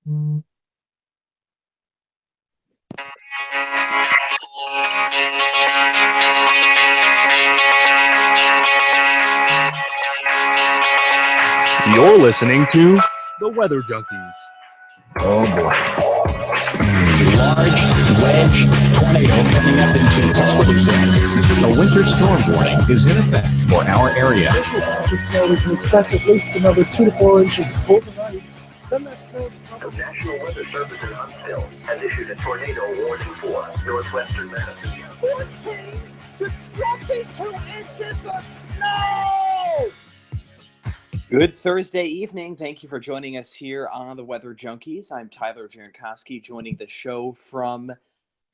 You're listening to the Weather Junkies. Oh boy. Large wedge tornado coming up into Tuscaloosa. A winter storm warning is in effect for our area. Snow, we can expect at least another 2 to 4 inches overnight. Then that snow. The National Weather Service in Huntsville has issued a tornado warning for northwestern Massachusetts. 14 to 22 inches of snow! Good Thursday evening. Thank you for joining us here on the Weather Junkies. I'm Tyler Jankowski, joining the show from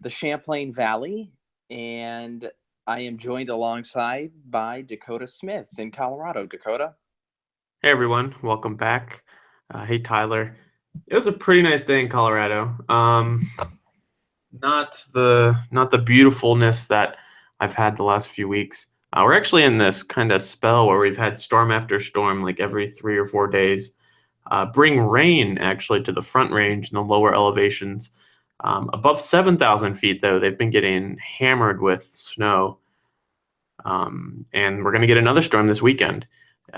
the Champlain Valley, and I am joined alongside by Dakota Smith in Colorado. Dakota? Hey everyone, welcome back. Hey Tyler. It was a pretty nice day in Colorado. Not the beautifulness that I've had the last few weeks. We're actually in this kind of spell where we've had storm after storm, like every 3 or 4 days, bring rain actually to the Front Range and the lower elevations. Above 7,000 feet, though, they've been getting hammered with snow. And we're going to get another storm this weekend.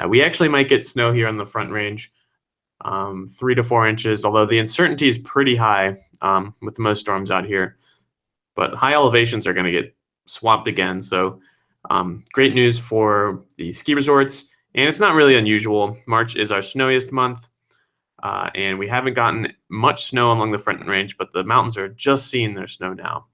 We actually might get snow here on the Front Range, 3 to 4 inches, although the uncertainty is pretty high with most storms out here. But high elevations are going to get swamped again, so great news for the ski resorts, and it's not really unusual. March is our snowiest month, and we haven't gotten much snow along the Front Range, but the mountains are just seeing their snow now.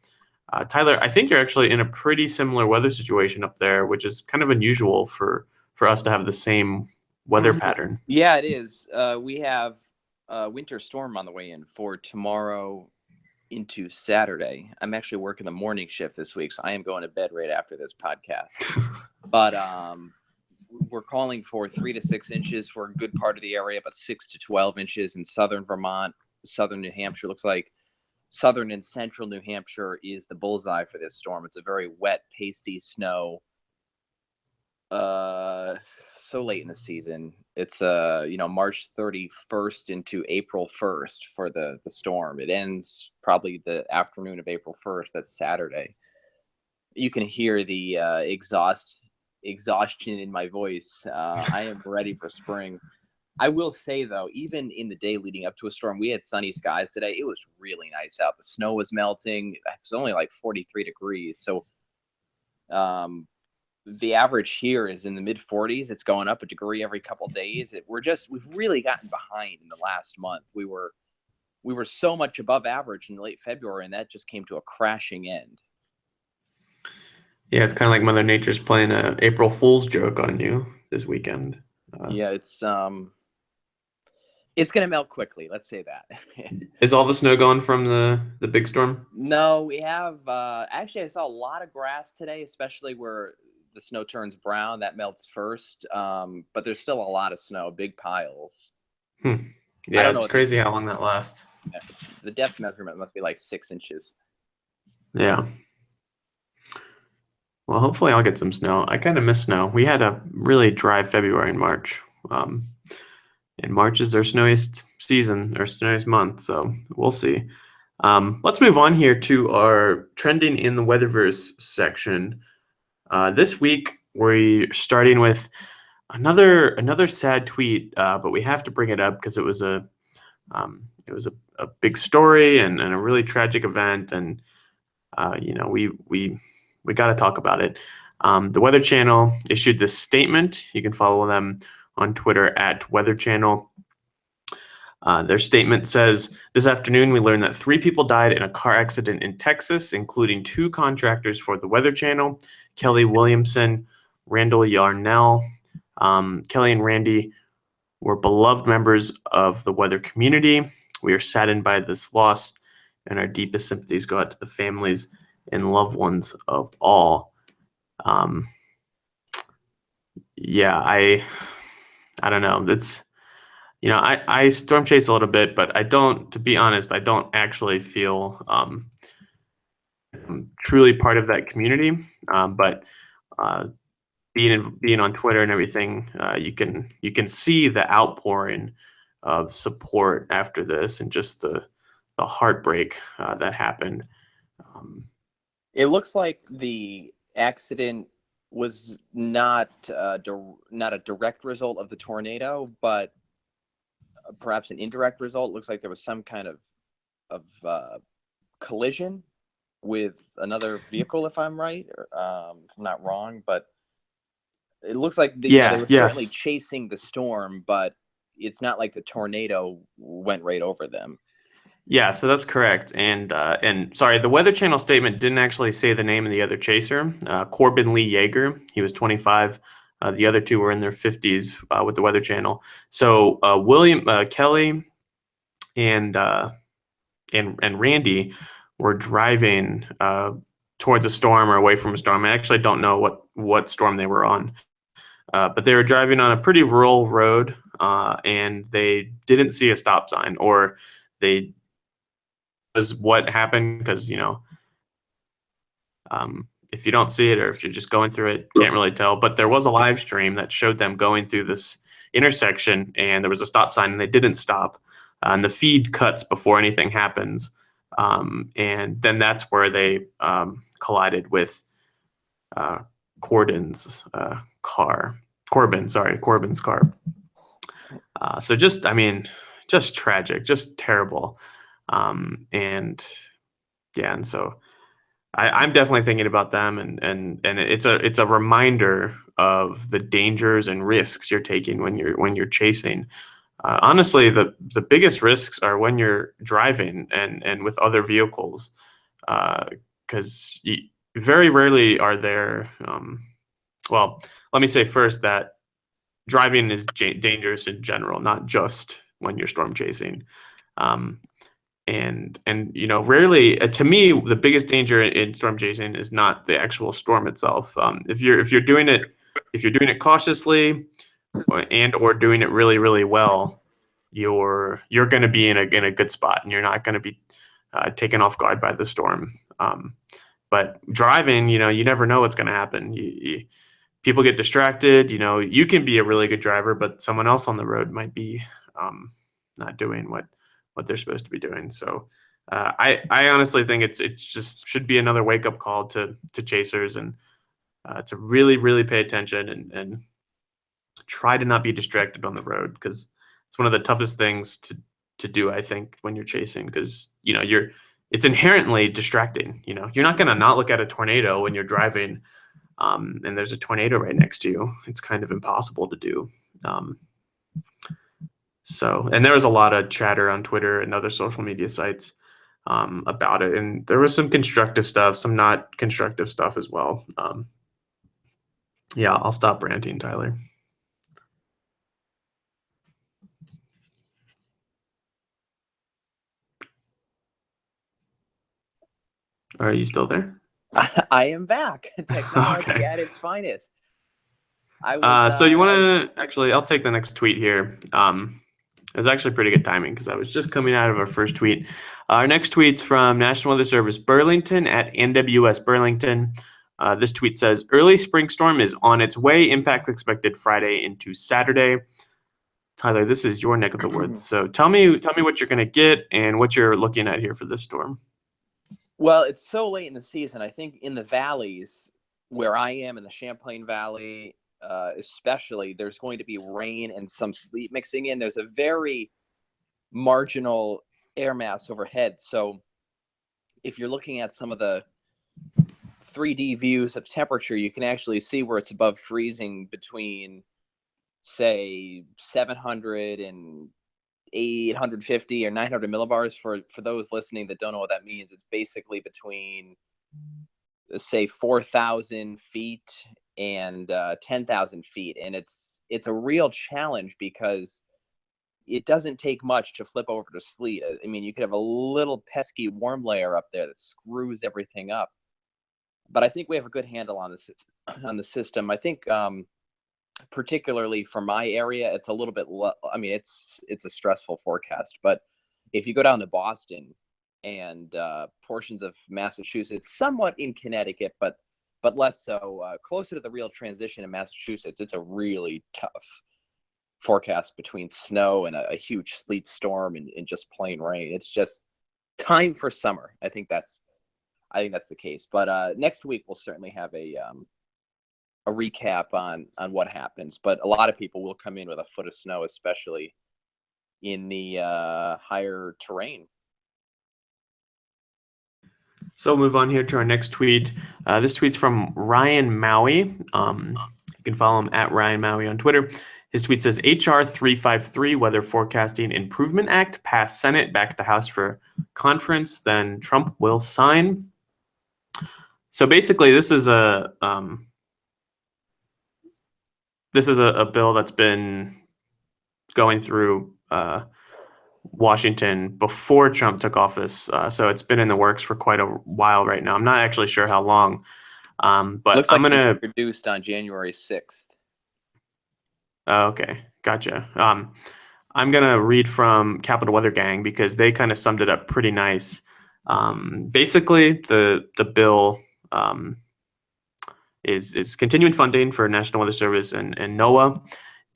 Tyler, I think you're actually in a pretty similar weather situation up there, which is kind of unusual for us to have the same weather pattern. Yeah, it is. We have a winter storm on the way in for tomorrow into Saturday. I'm actually working the morning shift this week, so I am going to bed right after this podcast. But we're calling for 3 to 6 inches for a good part of the area, but 6 to 12 inches in southern Vermont, southern New Hampshire. Looks like southern and central New Hampshire is the bullseye for this storm. It's a very wet, pasty snow. So late in the season. It's March 31st into April 1st for the storm. It ends probably the afternoon of April 1st. That's Saturday. You can hear the exhaustion in my voice. I am ready for spring. I will say, though, even in the day leading up to a storm, we had sunny skies today. It was really nice out. The snow was melting. It was only like 43 degrees. So the average here is in the mid 40s. It's going up a degree every couple of days. We've really gotten behind in the last month. We were so much above average in late February, and that just came to a crashing end. Yeah, it's kind of like Mother Nature's playing a April Fool's joke on you this weekend. Yeah, it's going to melt quickly. Let's say that. Is all the snow gone from the big storm? No, we have. Actually, I saw a lot of grass today, especially where the snow turns brown. That melts first. But there's still a lot of snow, big piles. Yeah, it's crazy how long that lasts. The depth measurement must be like 6 inches. Yeah. Well, hopefully I'll get some snow. I kind of miss snow. We had a really dry February and March. And March is our snowiest season, or snowiest month, so we'll see. Let's move on here to our Trending in the Weatherverse section. This week, we're starting with another sad tweet, but we have to bring it up because it was a big story and a really tragic event, and we got to talk about it. The Weather Channel issued this statement. You can follow them on Twitter at Weather Channel. Their statement says, "This afternoon, we learned that 3 people died in a car accident in Texas, including 2 contractors for the Weather Channel, Kelly Williamson, Randall Yarnell. Kelly and Randy were beloved members of the weather community. We are saddened by this loss, and our deepest sympathies go out to the families and loved ones of all." Yeah, I don't know. That's, I storm chase a little bit, but to be honest, I don't actually feel truly part of that community. But being on Twitter and everything, you can see the outpouring of support after this, and just the heartbreak that happened. It looks like the accident was not not a direct result of the tornado, but perhaps an indirect result. It looks like there was some kind of collision with another vehicle, if I'm right, or if I'm not wrong. But it looks like they were certainly chasing the storm, but it's not like the tornado went right over them. Yeah, so that's correct. And sorry, the Weather Channel statement didn't actually say the name of the other chaser, Corbin Lee Yeager. He was 25. The other two were in their 50s with the Weather Channel. So William Kelly and Randy were driving towards a storm or away from a storm. I actually don't know what storm they were on, but they were driving on a pretty rural road, and they didn't see a stop sign, or they was what happened, because if you don't see it, or if you're just going through it, can't really tell. But there was a live stream that showed them going through this intersection, and there was a stop sign, and they didn't stop, and the feed cuts before anything happens, and then that's where they collided with Corbin's car. So just tragic, just terrible. And so I'm definitely thinking about them, and it's a reminder of the dangers and risks you're taking when you're chasing. Honestly, the biggest risks are when you're driving and with other vehicles, because very rarely are there. Well, let me say first that driving is dangerous in general, not just when you're storm chasing. And rarely, to me, the biggest danger in storm chasing is not the actual storm itself. If you're doing it cautiously, or doing it really, really well, you're going to be in a good spot, and you're not going to be taken off guard by the storm. But driving, you never know what's going to happen. People get distracted. You can be a really good driver, but someone else on the road might be not doing what they're supposed to be doing. So I honestly think it just should be another wake up call to chasers, and to really, really pay attention and try to not be distracted on the road, because it's one of the toughest things to do, I think, when you're chasing, because it's inherently distracting. You're not going to not look at a tornado when you're driving, and there's a tornado right next to you. It's kind of impossible to do. And there was a lot of chatter on Twitter and other social media sites about it, and there was some constructive stuff, some not constructive stuff as well. I'll stop ranting, Tyler. Are you still there? I am back. Technology Okay. at its finest. So you want to actually? I'll take the next tweet here. It was actually pretty good timing, because I was just coming out of our first tweet. Our next tweet's from National Weather Service Burlington at NWS Burlington. This tweet says, "Early spring storm is on its way. Impact expected Friday into Saturday." Tyler, this is your neck of the woods. So tell me what you're going to get and what you're looking at here for this storm. Well, it's so late in the season. I think in the valleys where I am, in the Champlain Valley, especially, there's going to be rain and some sleet mixing in. There's a very marginal air mass overhead. So if you're looking at some of the 3D views of temperature, you can actually see where it's above freezing between, say, 700 and 850 or 900 millibars. For those listening that don't know what that means, it's basically between, say, 4,000 feet and 10,000 feet. And it's a real challenge, because it doesn't take much to flip over to sleet. I mean, you could have a little pesky warm layer up there that screws everything up. But I think we have a good handle on the system. I think particularly for my area, it's a little bit it's a stressful forecast. But if you go down to Boston and portions of Massachusetts, somewhat in Connecticut, but less so, closer to the real transition in Massachusetts, it's a really tough forecast between snow and a huge sleet storm and just plain rain. It's just time for summer. I think that's the case. But next week we'll certainly have a recap on what happens. But a lot of people will come in with a foot of snow, especially in the higher terrain. So we'll move on here to our next tweet. This tweet's from Ryan Maui. You can follow him at Ryan Maui on Twitter. His tweet says, HR 353 Weather Forecasting Improvement Act passed Senate, back to House for conference, then Trump will sign. So basically, this is a bill that's been going through Washington before Trump took office. So it's been in the works for quite a while right now. I'm not actually sure how long, but Looks like I'm going to introduced on January 6th. Okay, gotcha. I'm gonna read from Capital Weather Gang because they kind of summed it up pretty nice. Basically, the bill is continuing funding for National Weather Service and NOAA,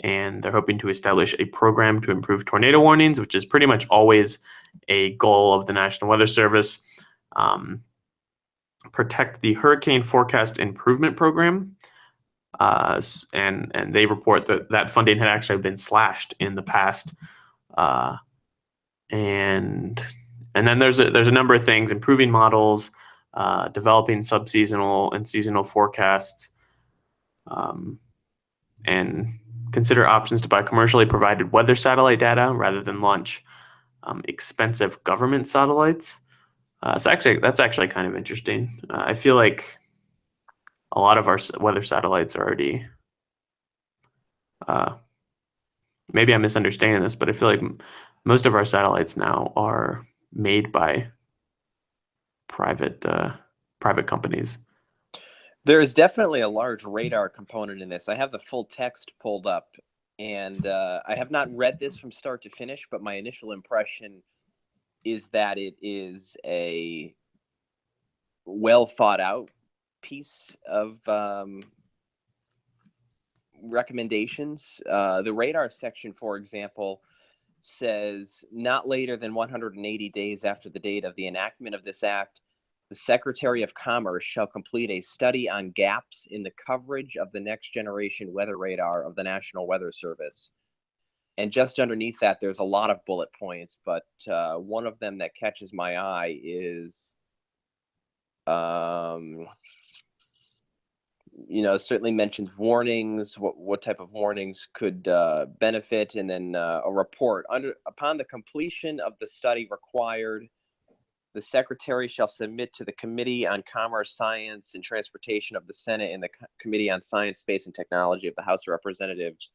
and they're hoping to establish a program to improve tornado warnings, which is pretty much always a goal of the National Weather Service. Protect the Hurricane Forecast Improvement Program. And they report that funding had actually been slashed in the past, and then there's a number of things: improving models, developing subseasonal and seasonal forecasts, and consider options to buy commercially provided weather satellite data rather than launch expensive government satellites. So that's actually kind of interesting. I feel like a lot of our weather satellites are already. Maybe I'm misunderstanding this, but I feel like most of our satellites now are made by private companies. There is definitely a large radar component in this. I have the full text pulled up, and I have not read this from start to finish, but my initial impression is that it is a well thought out piece of recommendations. The radar section, for example, says not later than 180 days after the date of the enactment of this act, the Secretary of Commerce shall complete a study on gaps in the coverage of the next generation weather radar of the National Weather Service. And just underneath that, there's a lot of bullet points, but one of them that catches my eye is certainly mentions warnings, what type of warnings could benefit, and then a report. Upon the completion of the study required, the Secretary shall submit to the Committee on Commerce, Science, and Transportation of the Senate and the Committee on Science, Space, and Technology of the House of Representatives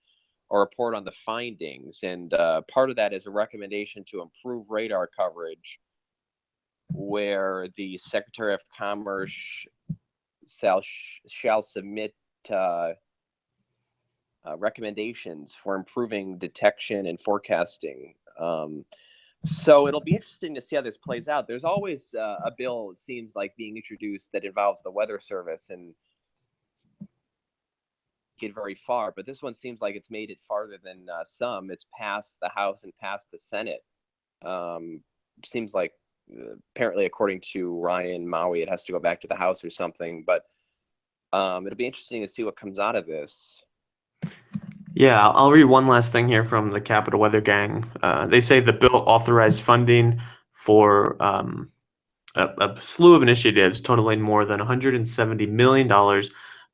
a report on the findings. And part of that is a recommendation to improve radar coverage, where the Secretary of Commerce shall submit recommendations for improving detection and forecasting. So it'll be interesting to see how this plays out. There's always a bill, it seems like, being introduced that involves the Weather Service and get very far, but this one seems like it's made it farther than some. It's passed the House and passed the Senate. Seems like apparently, according to Ryan Maui, it has to go back to the House or something, but it'll be interesting to see what comes out of this. Yeah, I'll read one last thing here from the Capital Weather Gang. They say the bill authorized funding for a slew of initiatives totaling more than $170 million,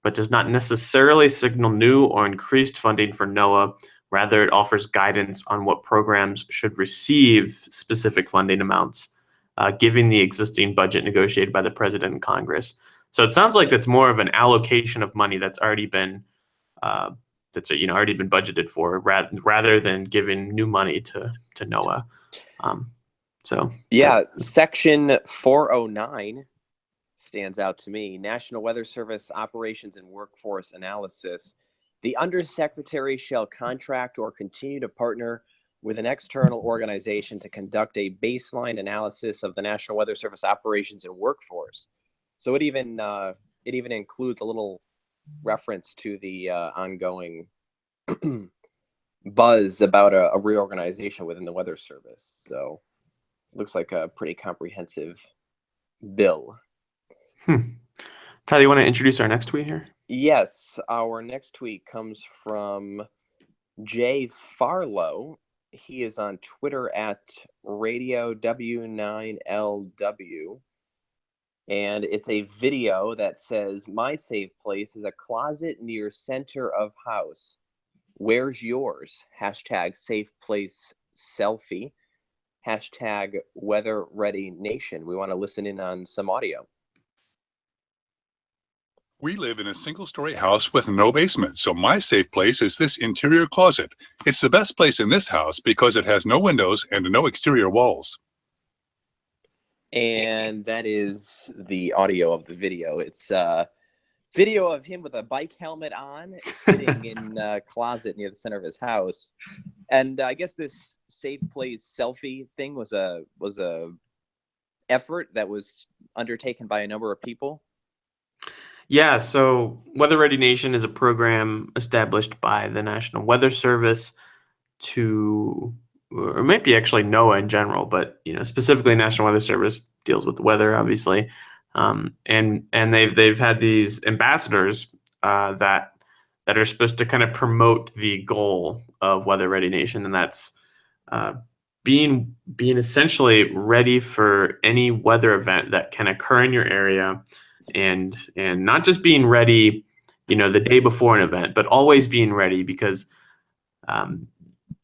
but does not necessarily signal new or increased funding for NOAA. Rather, it offers guidance on what programs should receive specific funding amounts, given the existing budget negotiated by the President and Congress. So it sounds like it's more of an allocation of money that's already been already been budgeted for, rather than giving new money to NOAA. Section 409 stands out to me. National Weather Service Operations and Workforce Analysis. The Undersecretary shall contract or continue to partner with an external organization to conduct a baseline analysis of the National Weather Service operations and workforce. So it even includes a little reference to the ongoing buzz about a reorganization within the Weather Service. So looks like a pretty comprehensive bill. Tyler, you want to introduce our next tweet here? Yes, our next tweet comes from Jay Farlow. He is on Twitter at Radio W9LW. And it's a video that says, "My safe place is a closet near center of house. Where's yours? Hashtag safe place selfie. Hashtag weather ready nation." We want to listen in on some audio. We live in a single-story house with no basement, so my safe place is this interior closet. It's the best place in this house because it has no windows and no exterior walls. And that is the audio of the video. It's a video of him with a bike helmet on, sitting in a closet near the center of his house. And I guess this safe place selfie thing was a effort that was undertaken by a number of people. Yeah, so Weather Ready Nation is a program established by the National Weather Service to, or it might be actually NOAA in general, but specifically National Weather Service deals with the weather, obviously, and they've had these ambassadors that are supposed to kind of promote the goal of Weather Ready Nation, and that's being essentially ready for any weather event that can occur in your area. And not just being ready, the day before an event, but always being ready, because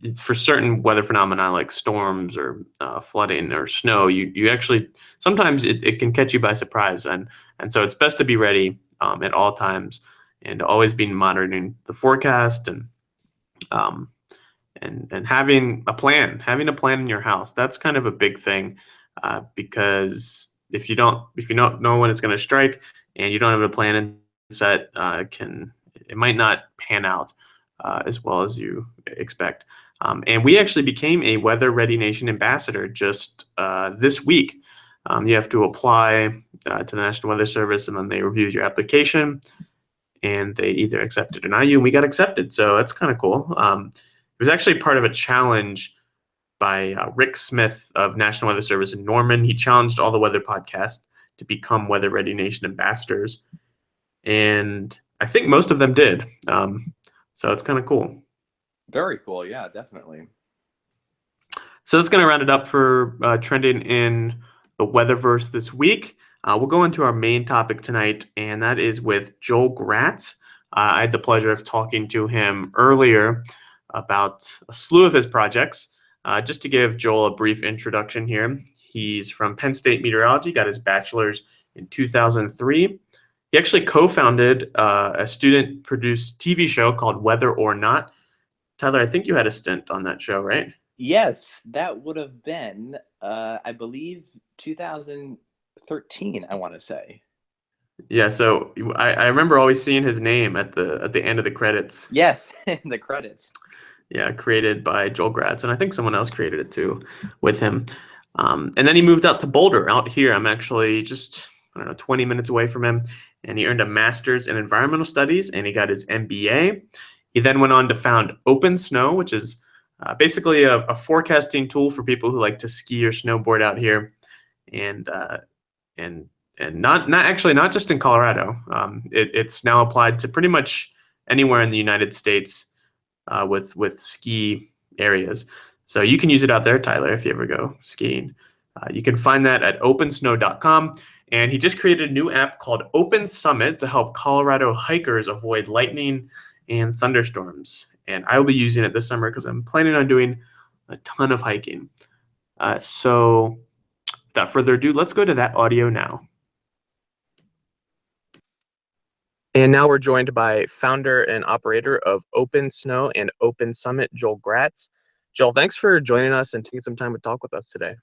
it's for certain weather phenomena like storms or flooding or snow. You actually sometimes it can catch you by surprise, and so it's best to be ready at all times, and always being monitoring the forecast and having a plan in your house. That's kind of a big thing, because if you don't know when it's going to strike and you don't have a plan in set, it might not pan out as well as you expect. And we actually became a Weather Ready Nation ambassador just this week. You have to apply to the National Weather Service, and then they review your application, and they either accept it or not. And we got accepted, so that's kind of cool. It was actually part of a challenge by Rick Smith of National Weather Service in Norman. He challenged all the weather podcasts to become Weather Ready Nation ambassadors, and I think most of them did. So it's kind of cool. Very cool, yeah, definitely. So that's going to round it up for trending in the Weatherverse this week. We'll go into our main topic tonight, and that is with Joel Gratz. I had the pleasure of talking to him earlier about a slew of his projects. Just to give Joel a brief introduction here, he's from Penn State Meteorology, got his bachelor's in 2003. He actually co-founded a student-produced TV show called Weather or Not. Tyler, I think you had a stint on that show, right? Yes, that would have been, I believe, 2013, I want to say. Yeah, so I remember always seeing his name at the end of the credits. Yes, the credits. Yeah, created by Joel Gratz, and I think someone else created it too with him. And then he moved out to Boulder, out here. I'm actually just 20 minutes away from him, and he earned a master's in environmental studies, and he got his MBA. He then went on to found OpenSnow, which is basically a forecasting tool for people who like to ski or snowboard out here, and not just in Colorado. It's now applied to pretty much anywhere in the United States with ski areas. So you can use it out there, Tyler, if you ever go skiing. You can find that at OpenSnow.com. And he just created a new app called OpenSummit to help Colorado hikers avoid lightning and thunderstorms. And I will be using it this summer because I'm planning on doing a ton of hiking. So without further ado, let's go to that audio now. And now we're joined by founder and operator of OpenSnow and OpenSummit, Joel Gratz. Joel, thanks for joining us and taking some time to talk with us today.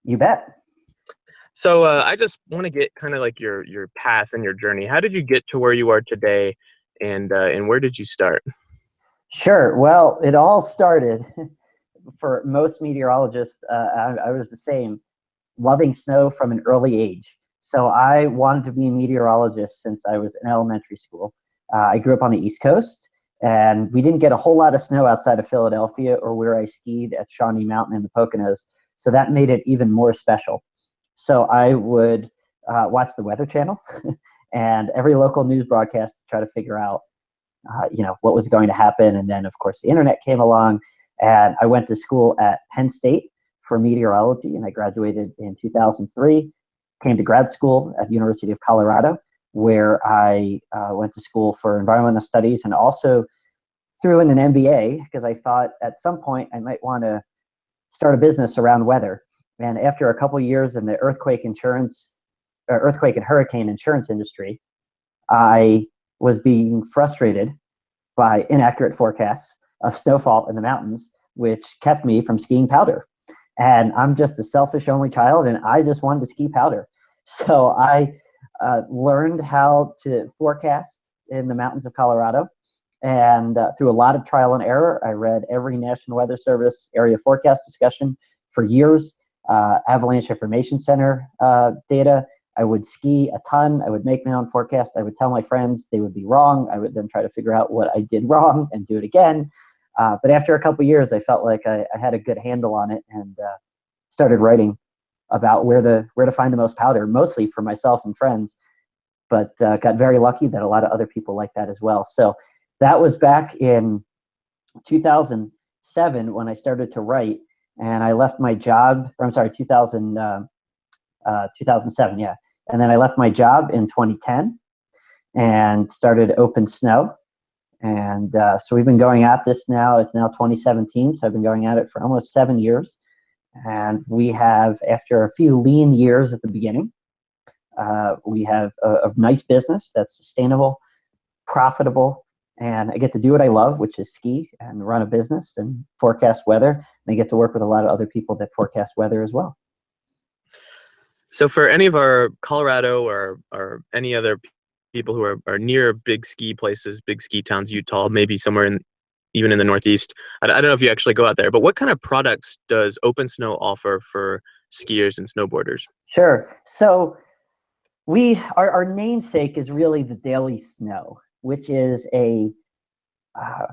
You bet. So I just want to get kind of like your path and your journey. How did you get to where you are today, and where did you start? Sure. Well, it all started for most meteorologists. I was the same, loving snow from an early age. So I wanted to be a meteorologist since I was in elementary school. I grew up on the East Coast, And we didn't get a whole lot of snow outside of Philadelphia or where I skied at Shawnee Mountain in the Poconos. So that made it even more special. So I would watch the Weather Channel and every local news broadcast to try to figure out, what was going to happen. And then, of course, the internet came along, and I went to school at Penn State for meteorology, and I graduated in 2003, came to grad school at the University of Colorado, where I went to school for environmental studies and also threw in an MBA because I thought at some point I might want to start a business around weather. And after a couple of years in the earthquake and hurricane insurance industry, I was being frustrated by inaccurate forecasts of snowfall in the mountains, which kept me from skiing powder. And I'm just a selfish only child, and I just wanted to ski powder. So I learned how to forecast in the mountains of Colorado. And through a lot of trial and error, I read every National Weather Service area forecast discussion for years, Avalanche Information Center data. I would ski a ton. I would make my own forecast. I would tell my friends they would be wrong. I would then try to figure out what I did wrong and do it again. But after a couple of years, I felt like I had a good handle on it and started writing about where to find the most powder, mostly for myself and friends. But got very lucky that a lot of other people like that as well. So that was back in 2007 when I started to write, and I left my job. 2007, yeah. And then I left my job in 2010 and started OpenSnow. And so we've been going at this now. It's now 2017, so I've been going at it for almost 7 years. And we have, after a few lean years at the beginning, we have a nice business that's sustainable, profitable, and I get to do what I love, which is ski and run a business and forecast weather. And I get to work with a lot of other people that forecast weather as well. So for any of our Colorado or any other people who are near big ski places, big ski towns, Utah, maybe somewhere even in the Northeast, I don't know if you actually go out there, but what kind of products does OpenSnow offer for skiers and snowboarders? Sure. So our namesake is really the Daily Snow, which is a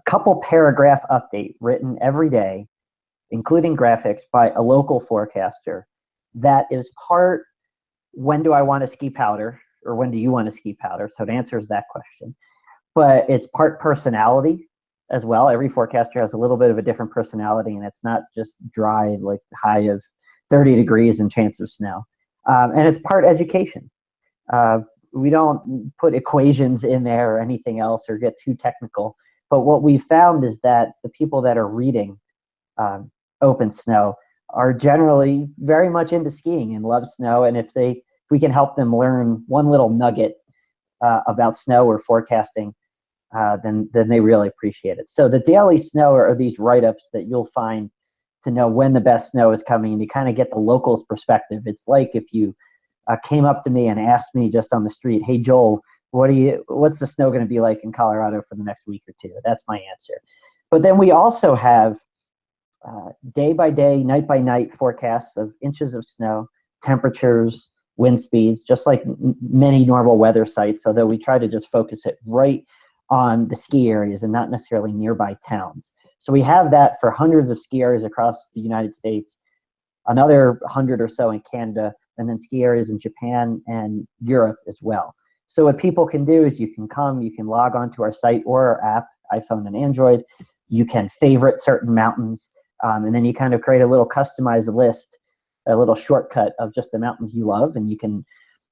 couple paragraph update written every day, including graphics by a local forecaster. That is part, when do I want to ski powder, or when do you want to ski powder? So it answers that question. But it's part personality as well. Every forecaster has a little bit of a different personality, and it's not just dry, like high of 30 degrees and chance of snow. And it's part education. We don't put equations in there or anything else or get too technical. But what we found is that the people that are reading OpenSnow are generally very much into skiing and love snow. And if we can help them learn one little nugget about snow or forecasting, then they really appreciate it. So the Daily Snow are these write-ups that you'll find to know when the best snow is coming, and you kind of get the locals' perspective. It's like if you came up to me and asked me just on the street, "Hey Joel, what's the snow going to be like in Colorado for the next week or two?" That's my answer. But then we also have day by day, night by night forecasts of inches of snow, temperatures, wind speeds, just like many normal weather sites, although we try to just focus it right on the ski areas and not necessarily nearby towns. So we have that for hundreds of ski areas across the United States, another 100 or so in Canada, and then ski areas in Japan and Europe as well. So what people can do is you can log onto our site or our app, iPhone and Android. You can favorite certain mountains, and then you kind of create a little customized list, a little shortcut of just the mountains you love, and you can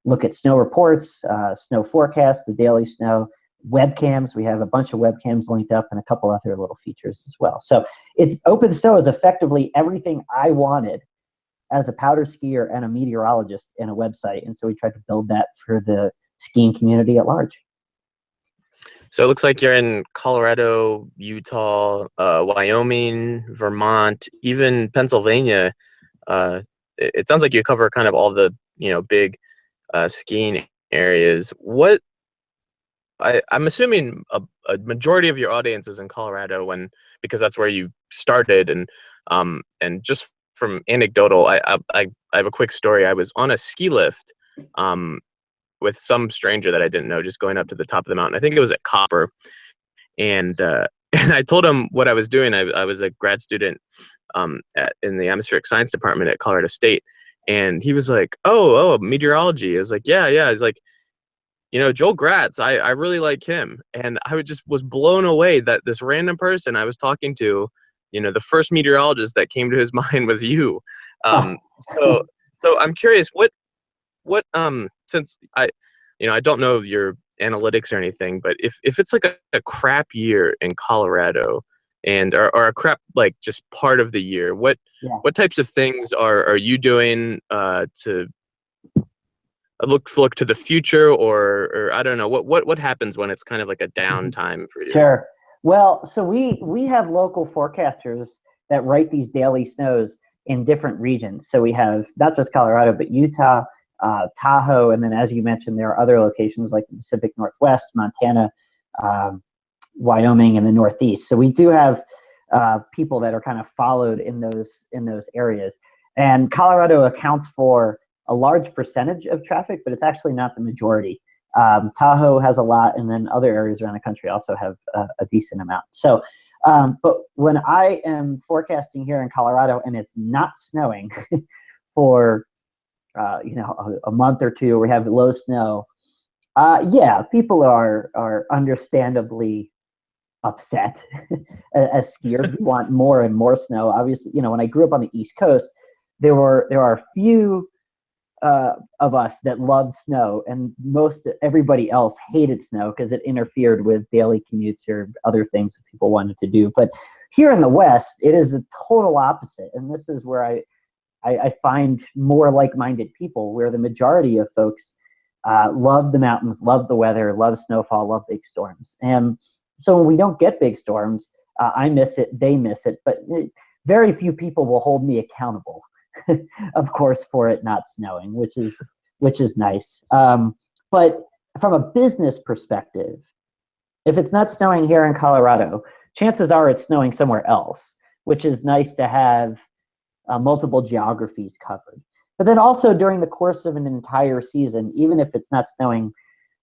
look at snow reports, snow forecasts, the Daily Snow, webcams. We have a bunch of webcams linked up and a couple other little features as well. So OpenSnow is effectively everything I wanted as a powder skier and a meteorologist in a website, and so we tried to build that for the skiing community at large. So it looks like you're in Colorado, Utah, Wyoming, Vermont, even Pennsylvania. It sounds like you cover kind of all the big skiing areas. I'm assuming a majority of your audience is in Colorado, because that's where you started, and just from anecdotal, I have a quick story. I was on a ski lift with some stranger that I didn't know, just going up to the top of the mountain. I think it was at Copper, and and I told him what I was doing. I was a grad student in the atmospheric science department at Colorado State, and he was like, "Oh, meteorology." I was like, "Yeah, yeah." He's like, Joel Gratz, I really like him. And I was blown away that this random person I was talking to, the first meteorologist that came to his mind was you. So I'm curious, what since I don't know your analytics or anything, but if it's like a crap year in Colorado and or a crap like just part of the year, what types of things are you doing to look to the future, or I don't know, what happens when it's kind of like a downtime for you? Sure. Well, so we have local forecasters that write these daily snows in different regions. So we have not just Colorado, but Utah, Tahoe, and then as you mentioned, there are other locations like the Pacific Northwest, Montana, Wyoming, and the Northeast. So we do have people that are kind of followed in those areas. And Colorado accounts for a large percentage of traffic, but it's actually not the majority. Tahoe has a lot, and then other areas around the country also have a decent amount. So, but when I am forecasting here in Colorado and it's not snowing for a month or two, we have low snow. People are understandably upset. As skiers, we want more and more snow. Obviously, when I grew up on the East Coast, there are a few of us that loved snow, and everybody else hated snow because it interfered with daily commutes or other things that people wanted to do. But here in the West, it is a total opposite, and this is where I find more like-minded people, where the majority of folks love the mountains, love the weather, love snowfall, love big storms. And so when we don't get big storms, I miss it, they miss it, but very few people will hold me accountable. Of course, for it not snowing, which is nice. But from a business perspective, if it's not snowing here in Colorado, chances are it's snowing somewhere else, which is nice to have multiple geographies covered. But then also during the course of an entire season, even if it's not snowing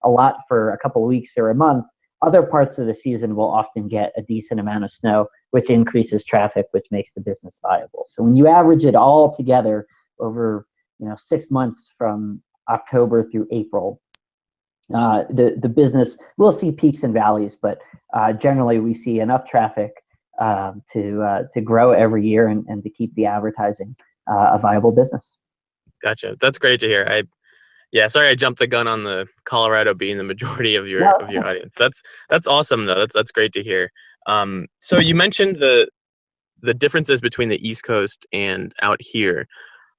a lot for a couple of weeks or a month, other parts of the season will often get a decent amount of snow, which increases traffic, which makes the business viable. So when you average it all together over 6 months from October through April, the business will see peaks and valleys, but generally we see enough traffic to grow every year and to keep the advertising a viable business. Gotcha. That's great to hear. Sorry I jumped the gun on the Colorado being the majority of your audience. That's awesome though. That's great to hear. So you mentioned the differences between the East Coast and out here.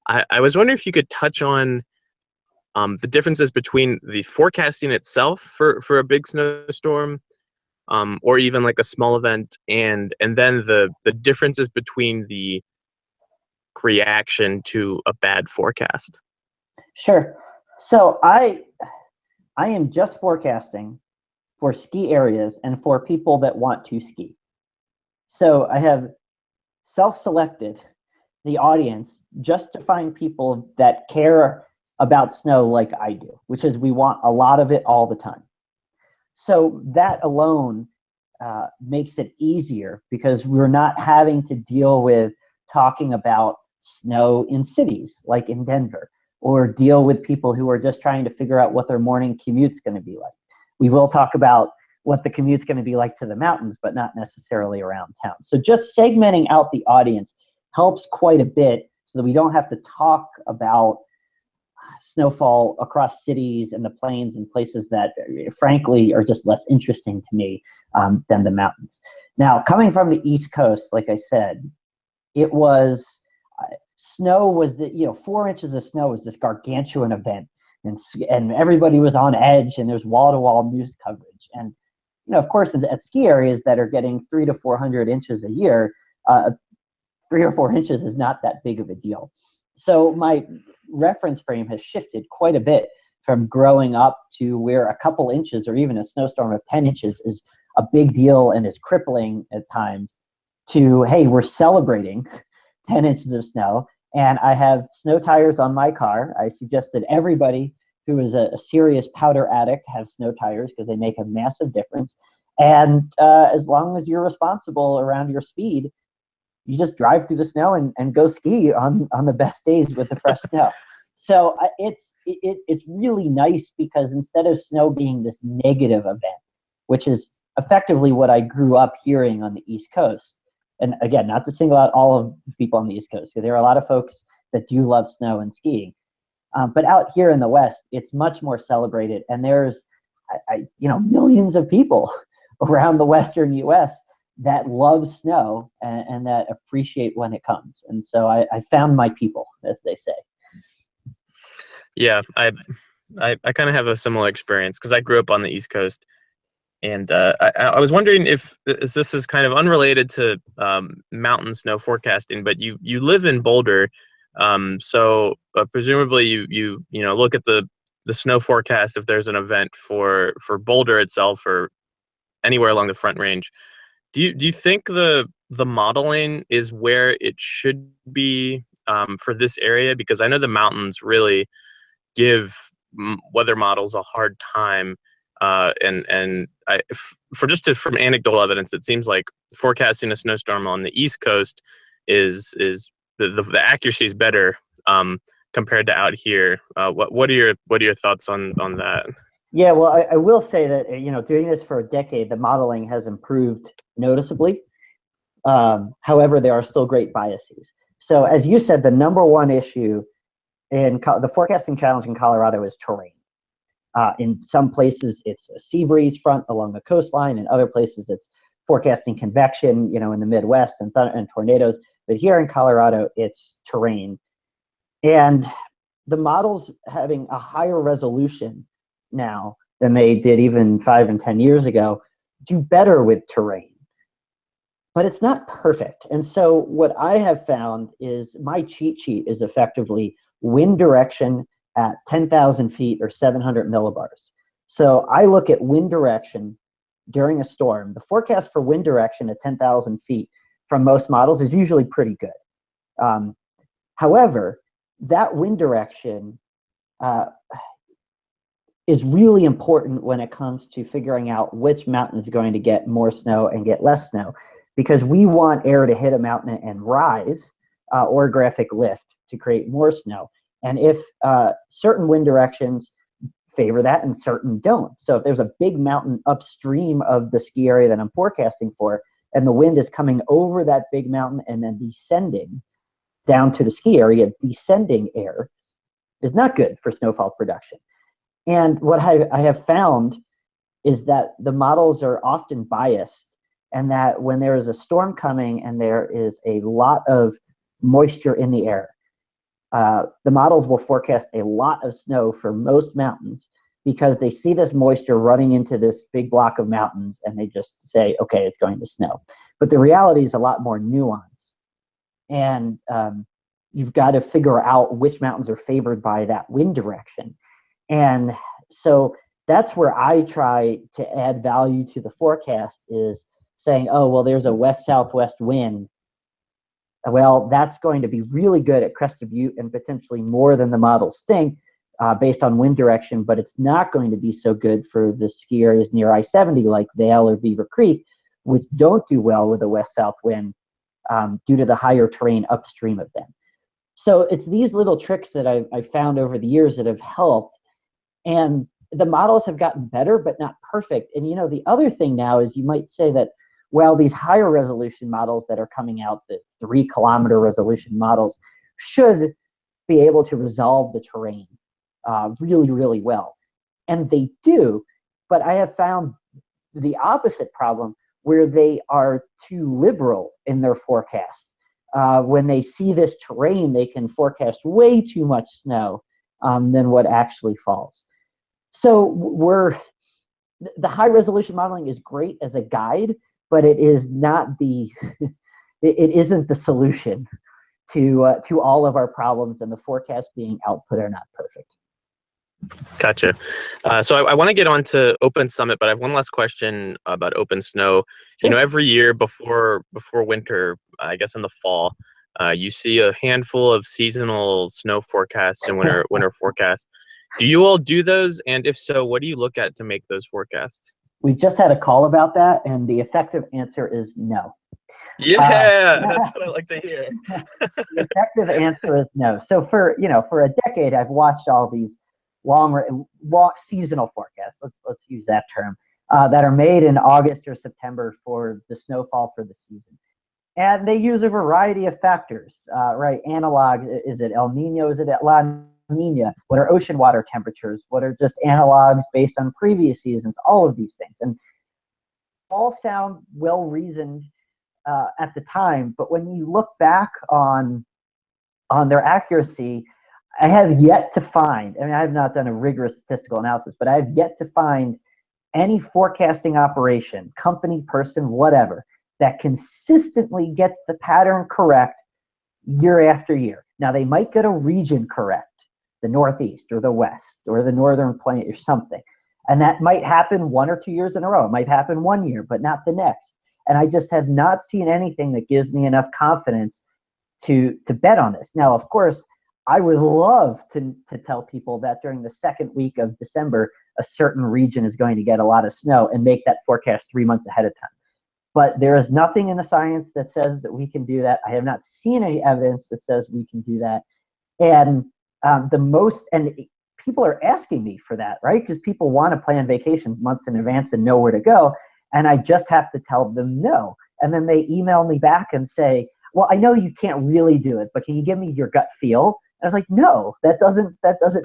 I was wondering if you could touch on the differences between the forecasting itself for a big snowstorm, or even like a small event, and then the differences between the reaction to a bad forecast. Sure. So I am just forecasting for ski areas and for people that want to ski. So I have self-selected the audience just to find people that care about snow like I do, which is we want a lot of it all the time. So that alone makes it easier because we're not having to deal with talking about snow in cities like in Denver, or deal with people who are just trying to figure out what their morning commute's going to be like. We will talk about what the commute's going to be like to the mountains, but not necessarily around town. So just segmenting out the audience helps quite a bit so that we don't have to talk about snowfall across cities and the plains and places that frankly are just less interesting to me than the mountains. Now, coming from the East Coast, like I said, it was snow was 4 inches of snow was this gargantuan event, and everybody was on edge, and there's wall-to-wall news coverage. And of course, at ski areas that are getting 300 to 400 inches a year, 3 or 4 inches is not that big of a deal. So my reference frame has shifted quite a bit from growing up to where a couple inches or even a snowstorm of 10 inches is a big deal and is crippling at times, to, hey, we're celebrating 10 inches of snow, and I have snow tires on my car. I suggested everybody who is a serious powder addict have snow tires because they make a massive difference. And as long as you're responsible around your speed, you just drive through the snow and go ski on the best days with the fresh snow. So it's really nice because instead of snow being this negative event, which is effectively what I grew up hearing on the East Coast, and again, not to single out all of the people on the East Coast, because there are a lot of folks that do love snow and skiing. But out here in the West, it's much more celebrated, and there's millions of people around the Western U.S. that love snow and that appreciate when it comes. And so I found my people, as they say. Yeah, I kind of have a similar experience because I grew up on the East Coast, and I was wondering if this is kind of unrelated to mountain snow forecasting, but you live in Boulder, so presumably you look at the snow forecast if there's an event for Boulder itself or anywhere along the Front Range. Do you think the modeling is where it should be for this area? Because I know the mountains really give weather models a hard time, and from anecdotal evidence, it seems like forecasting a snowstorm on the East Coast is the accuracy is better compared to out here. What are your thoughts on that? Yeah, well, I will say that doing this for a decade, the modeling has improved noticeably. However, there are still great biases. So, as you said, the number one issue in the forecasting challenge in Colorado is terrain. In some places, it's a sea breeze front along the coastline. In other places, it's forecasting convection, in the Midwest and tornadoes. But here in Colorado, it's terrain. And the models having a higher resolution now than they did even 5 and 10 years ago do better with terrain. But it's not perfect. And so what I have found is my cheat sheet is effectively wind direction at 10,000 feet or 700 millibars. So I look at wind direction during a storm. The forecast for wind direction at 10,000 feet from most models is usually pretty good. However, that wind direction is really important when it comes to figuring out which mountain is going to get more snow and get less snow, because we want air to hit a mountain and rise, orographic lift, to create more snow. And if certain wind directions favor that and certain don't. So if there's a big mountain upstream of the ski area that I'm forecasting for, and the wind is coming over that big mountain and then descending down to the ski area, descending air is not good for snowfall production. And what I have found is that the models are often biased, and that when there is a storm coming and there is a lot of moisture in the air, the models will forecast a lot of snow for most mountains because they see this moisture running into this big block of mountains and they just say, okay, it's going to snow. But the reality is a lot more nuanced. And you've got to figure out which mountains are favored by that wind direction. And so that's where I try to add value to the forecast, is saying, oh, well, there's a west-southwest wind. Well, that's going to be really good at Crested Butte and potentially more than the models think based on wind direction, but it's not going to be so good for the ski areas near I-70 like Vail or Beaver Creek, which don't do well with a west-south wind due to the higher terrain upstream of them. So it's these little tricks that I've found over the years that have helped. And the models have gotten better, but not perfect. And the other thing now is you might say that, well, these higher resolution models that are coming out, the 3-kilometer resolution models, should be able to resolve the terrain really, really well. And they do, but I have found the opposite problem where they are too liberal in their forecast. When they see this terrain, they can forecast way too much snow than what actually falls. So the high resolution modeling is great as a guide, but it is not it isn't the solution to all of our problems, and the forecasts being output are not perfect. Gotcha. So I want to get on to OpenSummit, but I have one last question about OpenSnow. Sure. Every year before winter, I guess in the fall, you see a handful of seasonal snow forecasts and winter forecasts. Do you all do those? And if so, what do you look at to make those forecasts? we've just had a call about that, and the effective answer is no. Yeah, that's what I like to hear. The effective answer is no. So for a decade, I've watched all these long seasonal forecasts. Let's use that term that are made in August or September for the snowfall for the season, and they use a variety of factors. Right, analog. Is it El Nino? Is it La Nina? What are ocean water temperatures? What are just analogs based on previous seasons? All of these things, and all sound well reasoned at the time, but when you look back on their accuracy, I have yet to find, I have not done a rigorous statistical analysis, but I have yet to find any forecasting operation, company, person, whatever, that consistently gets the pattern correct year after year. Now, they might get a region correct, the Northeast or the West or the Northern Plain or something, and that might happen 1 or 2 years in a row. It might happen 1 year, but not the next. And I just have not seen anything that gives me enough confidence to bet on this. Now, of course, I would love to tell people that during the second week of December, a certain region is going to get a lot of snow and make that forecast 3 months ahead of time. But there is nothing in the science that says that we can do that. I have not seen any evidence that says we can do that. And people are asking me for that, right? Because people want to plan vacations months in advance and know where to go. And I just have to tell them no. And then they email me back and say, well, I know you can't really do it, but can you give me your gut feel? And I was like, no, that doesn't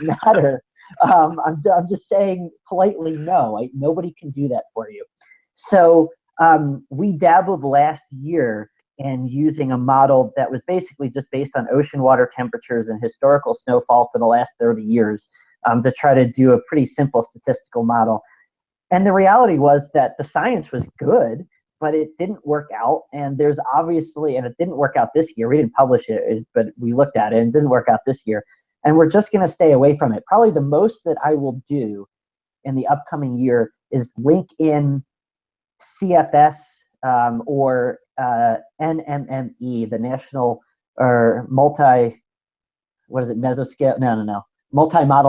matter. I'm just saying politely, no, nobody can do that for you. So we dabbled last year in using a model that was basically just based on ocean water temperatures and historical snowfall for the last 30 years to try to do a pretty simple statistical model. And the reality was that the science was good, but it didn't work out. And there's obviously, and it didn't work out this year. We didn't publish it, but we looked at it and it didn't work out this year. And we're just going to stay away from it. Probably the most that I will do in the upcoming year is link in CFS or NMME, the National or multi-model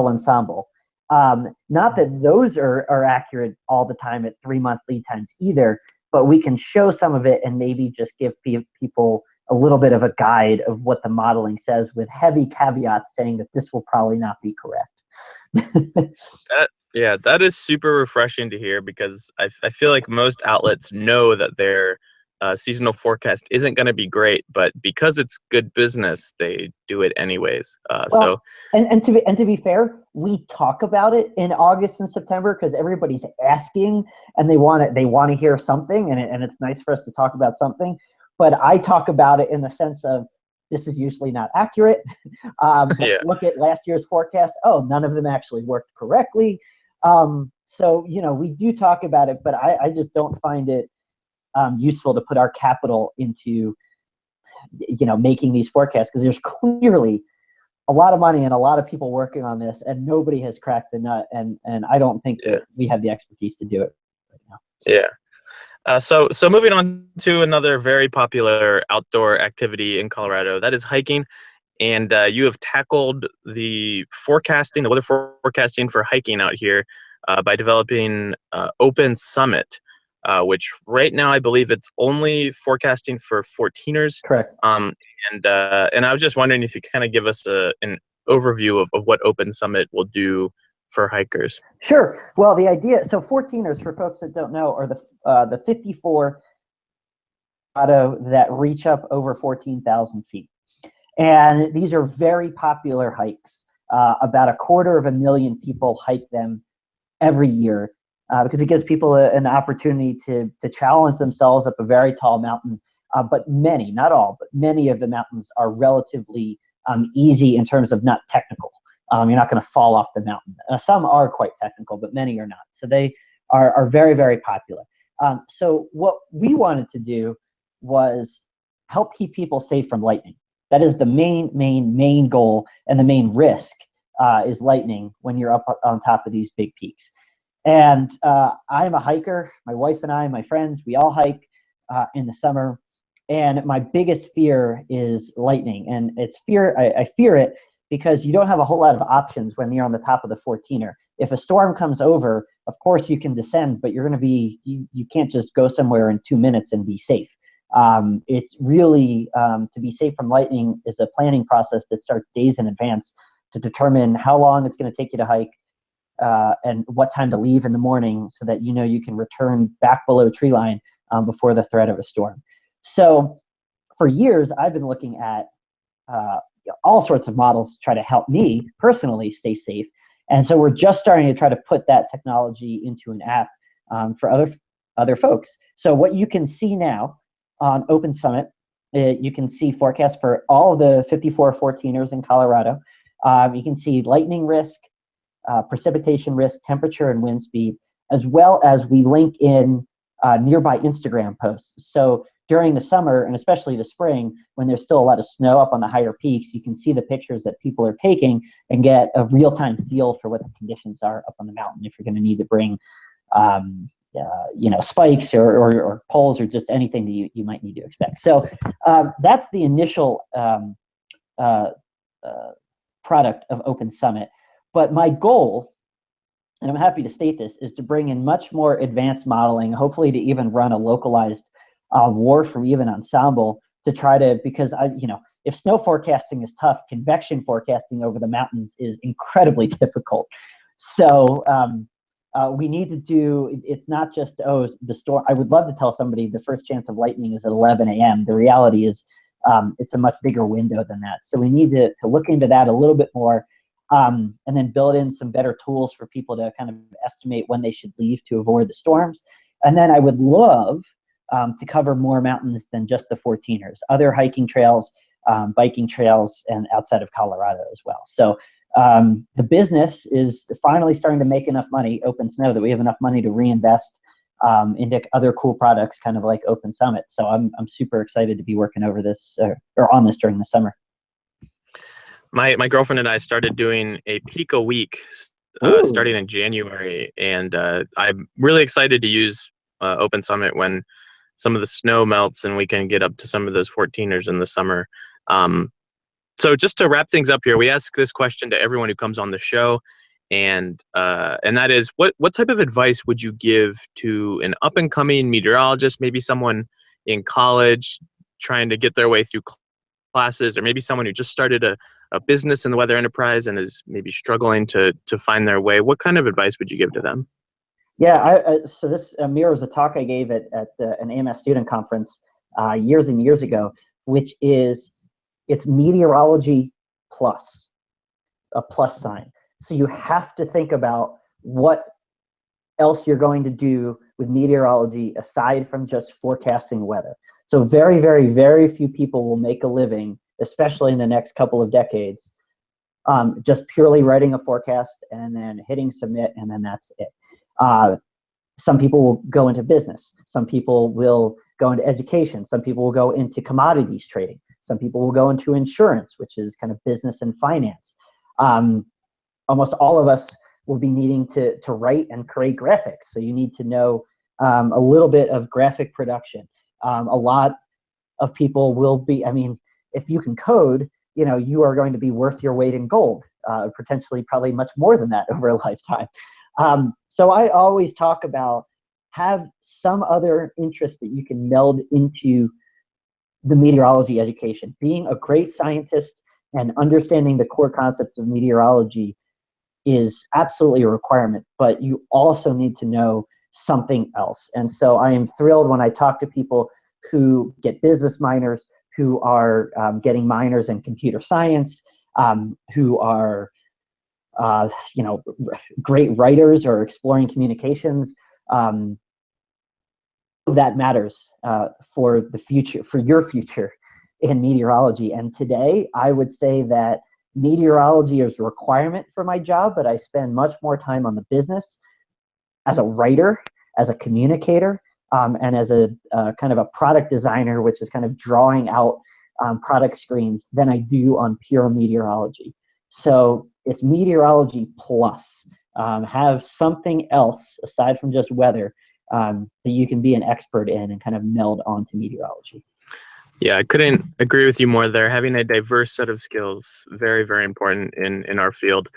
ensemble. Not that those are accurate all the time at 3-month lead times either, but we can show some of it and maybe just give people a little bit of a guide of what the modeling says with heavy caveats saying that this will probably not be correct. That is super refreshing to hear, because I feel like most outlets know that their seasonal forecast isn't going to be great, but because it's good business, they do it anyways. And to be fair, we talk about it in August and September because everybody's asking and they want to hear something, and it's nice for us to talk about something. But I talk about it in the sense of this is usually not accurate. Look at last year's forecast. Oh, none of them actually worked correctly. So we do talk about it, but I just don't find it useful to put our capital into making these forecasts, because there's clearly a lot of money and a lot of people working on this, and nobody has cracked the nut, and I don't think that we have the expertise to do it right now. So moving on to another very popular outdoor activity in Colorado, that is hiking. And you have tackled the weather forecasting for hiking out here by developing OpenSummit, which right now I believe it's only forecasting for 14ers. Correct. And I was just wondering if you could kind of give us an overview of what OpenSummit will do for hikers. Sure. Well, the idea, so 14ers, for folks that don't know, are the 54 that reach up over 14,000 feet. And these are very popular hikes. About 250,000 people hike them every year because it gives people an opportunity to challenge themselves up a very tall mountain. But many, not all, but many of the mountains are relatively easy in terms of not technical. You're not going to fall off the mountain. Some are quite technical, but many are not. So they are very, very popular. So what we wanted to do was help keep people safe from lightning. That is the main goal, and the main risk is lightning when you're up on top of these big peaks. And I'm a hiker. My wife and I, my friends, we all hike in the summer. And my biggest fear is lightning. And I fear it because you don't have a whole lot of options when you're on the top of the 14er. If a storm comes over, of course you can descend, but you're going to be, you can't just go somewhere in 2 minutes and be safe. It's really, to be safe from lightning is a planning process that starts days in advance to determine how long it's going to take you to hike, and what time to leave in the morning so that you can return back below tree line before the threat of a storm. So for years, I've been looking at all sorts of models to try to help me personally stay safe. And so we're just starting to try to put that technology into an app for other folks. So what you can see now on OpenSummit, you can see forecasts for all of the 54 14ers in Colorado. You can see lightning risk, precipitation risk, temperature, and wind speed, as well as we link in nearby Instagram posts. So during the summer, and especially the spring, when there's still a lot of snow up on the higher peaks, you can see the pictures that people are taking and get a real-time feel for what the conditions are up on the mountain, if you're going to need to bring spikes or poles or just anything that you might need to expect. So that's the initial product of OpenSummit. But my goal, and I'm happy to state this, is to bring in much more advanced modeling, hopefully to even run a localized WRF or even ensemble to try to, because if snow forecasting is tough, convection forecasting over the mountains is incredibly difficult. So we need to do, it's not just, the storm. I would love to tell somebody the first chance of lightning is at 11 a.m. The reality is it's a much bigger window than that. So we need to look into that a little bit more, and then build in some better tools for people to kind of estimate when they should leave to avoid the storms. And then I would love to cover more mountains than just the 14ers, other hiking trails, biking trails, and outside of Colorado as well. So the business is finally starting to make enough money, OpenSnow, that we have enough money to reinvest into other cool products, kind of like OpenSummit. So I'm super excited to be working over this or on this during the summer. My girlfriend and I started doing a peak a week starting in January, and I'm really excited to use OpenSummit when some of the snow melts and we can get up to some of those 14ers in the summer. So just to wrap things up here, we ask this question to everyone who comes on the show, and that is, what type of advice would you give to an up-and-coming meteorologist, maybe someone in college trying to get their way through classes, or maybe someone who just started a business in the weather enterprise and is maybe struggling to find their way? What kind of advice would you give to them? Yeah, so this mirrors a talk I gave at an AMS student conference years and years ago, which is, it's meteorology plus, a plus sign. So you have to think about what else you're going to do with meteorology aside from just forecasting weather. So very, very, very few people will make a living, especially in the next couple of decades, just purely writing a forecast and then hitting submit, and then that's it. Some people will go into business. Some people will go into education. Some people will go into commodities trading. Some people will go into insurance, which is kind of business and finance. Almost all of us will be needing to write and create graphics. So you need to know a little bit of graphic production. A lot of people will be, if you can code, you are going to be worth your weight in gold, potentially probably much more than that over a lifetime. So I always talk about, have some other interest that you can meld into the meteorology education. Being a great scientist and understanding the core concepts of meteorology is absolutely a requirement, but you also need to know something else. And so I am thrilled when I talk to people who get business minors, who are getting minors in computer science, who are great writers or exploring communications. That matters for the future, for your future in meteorology. And today, I would say that meteorology is a requirement for my job, but I spend much more time on the business as a writer, as a communicator, and as a kind of a product designer, which is kind of drawing out product screens, than I do on pure meteorology. So it's meteorology plus. Have something else aside from just weather that you can be an expert in and kind of meld onto meteorology. Yeah, I couldn't agree with you more there. Having a diverse set of skills, very, very important in our field.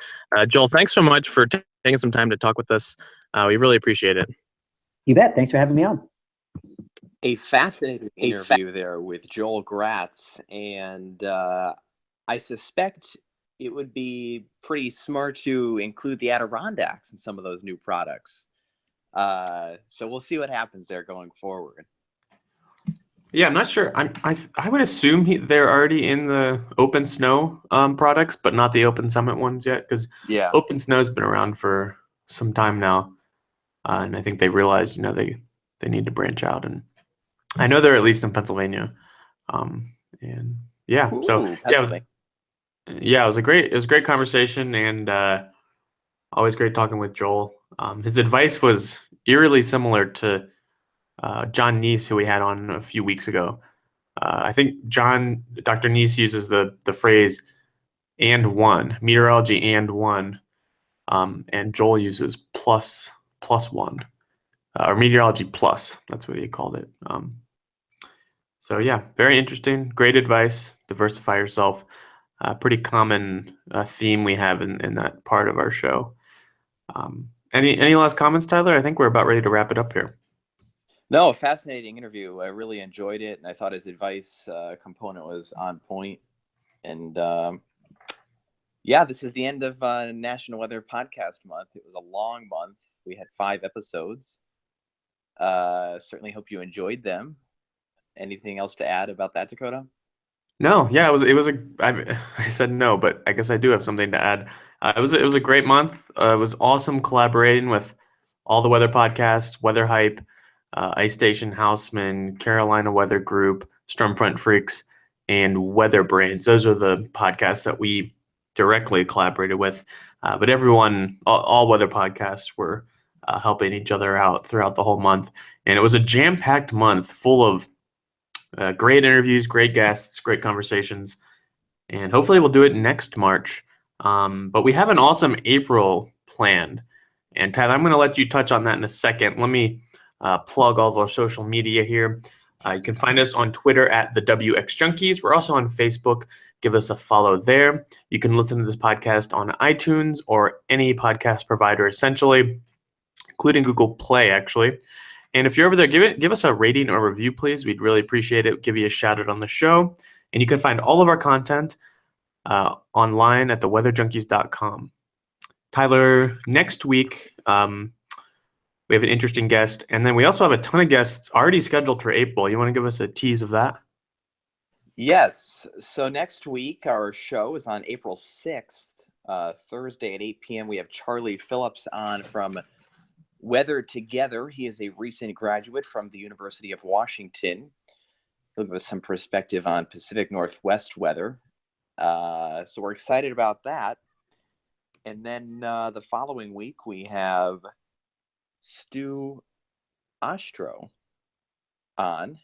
Joel, thanks so much for taking some time to talk with us. We really appreciate it. You bet. Thanks for having me on. A fascinating interview there with Joel Gratz, and I suspect it would be pretty smart to include the Adirondacks in some of those new products. So we'll see what happens there going forward. Yeah, I'm not sure. I would assume they're already in the OpenSnow products, but not the OpenSummit ones yet, because Yeah. OpenSnow's been around for some time now, and I think they realized, they need to branch out, and I know they're at least in Pennsylvania, and yeah, so Ooh, yeah, Pennsylvania. it was a great conversation, and always great talking with Joel. His advice was eerily similar to John Neese, who we had on a few weeks ago. I think Dr. Neese uses the phrase "and one," meteorology and one, and Joel uses plus one, or meteorology plus. That's what he called it. So yeah, very interesting. Great advice. Diversify yourself. Pretty common theme we have in that part of our show. Any last comments, Tyler? I think we're about ready to wrap it up here. No, a fascinating interview. I really enjoyed it, and I thought his advice component was on point. And yeah, this is the end of National Weather Podcast Month. It was a long month. We had 5 episodes. Certainly hope you enjoyed them. Anything else to add about that, Dakota? No, yeah, I said no, but I guess I do have something to add. It was a great month. It was awesome collaborating with all the weather podcasts, Weather Hype, Ice Station Houseman, Carolina Weather Group, Stormfront Freaks, and Weather Brains. Those are the podcasts that we directly collaborated with. But everyone, all weather podcasts were helping each other out throughout the whole month. And it was a jam-packed month full of great interviews, great guests, great conversations. And hopefully we'll do it next March. But we have an awesome April planned. And Tyler, I'm going to let you touch on that in a second. Let me plug all of our social media here. You can find us on Twitter at the WX Junkies. We're also on Facebook. Give us a follow there. You can listen to this podcast on iTunes or any podcast provider, essentially, including Google Play, actually. And if you're over there, give us a rating or review, please. We'd really appreciate it. Give you a shout out on the show. And you can find all of our content online at theweatherjunkies.com. Tyler, next week, we have an interesting guest. And then we also have a ton of guests already scheduled for April. You want to give us a tease of that? Yes. So next week, our show is on April 6th, Thursday at 8 p.m. We have Charlie Phillips on from Weather Together. He is a recent graduate from the University of Washington. He'll give us some perspective on Pacific Northwest weather. So we're excited about that. And then the following week, we have Stu Ostro on,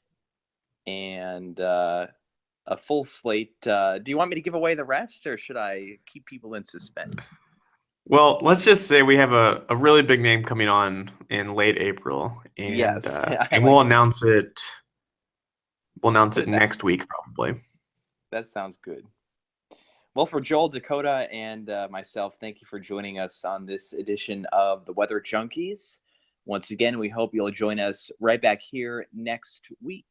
and a full slate. Do you want me to give away the rest, or should I keep people in suspense? Well, let's just say we have a really big name coming on in late April, and Yes. and we'll announce it. We'll announce it next week, probably. That sounds good. Well, for Joel, Dakota, and myself, thank you for joining us on this edition of the Weather Junkies. Once again, we hope you'll join us right back here next week.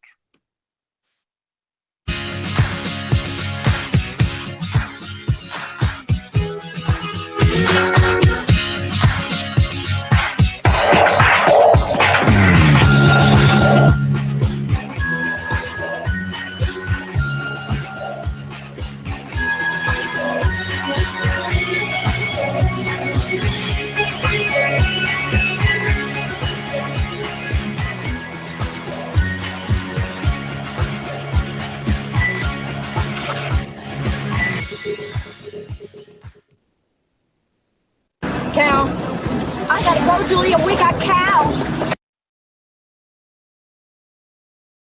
Cal, I gotta go, Julia. We got cows.